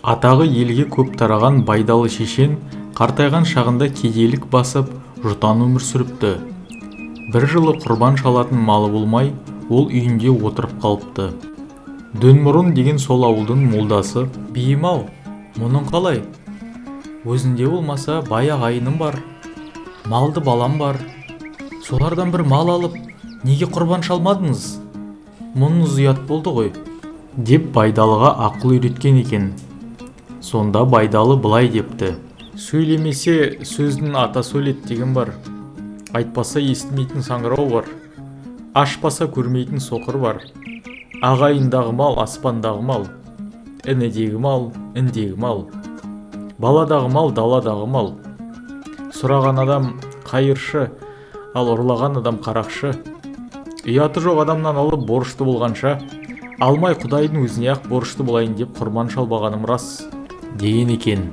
Атағы елге көп тараған байдалы шешен қартайған шағында кедейлік басып, жұтаң өмір сүріпті. Бір жылы құрбан шалатын малы болмай, ол үйінде отырып қалыпты. Дөңмұрын деген сол ауылдың молдасы: "Биім-ау, мұның қалай? Өзінде болмаса бай ағайыным бар, малды балам бар. Солардан бір мал алып, неге құрбан шалмадыңыз? Мұныңыз ұят болды ғой", деп байдалыға ақыл үйреткен екен. Сонда байдалы былай депті: "Сөйлемесе сөздің ата сөйлет деген бар. Айтпаса естімейтін саңырау бар. Ашпаса көрмейтін соқыр бар. Ағайындағы мал аспандағы мал. Інідегі мал індегі мал. Баладағы мал даладағы мал. Сұраған адам қайыршы, ал ұрлаған адам қарақшы. Ұяты жоқ адамнан алып борышты болғанша, алмай Құдайдың өзіне ақ борышты болайын деп құрбан шалбағаным рас", деген екен.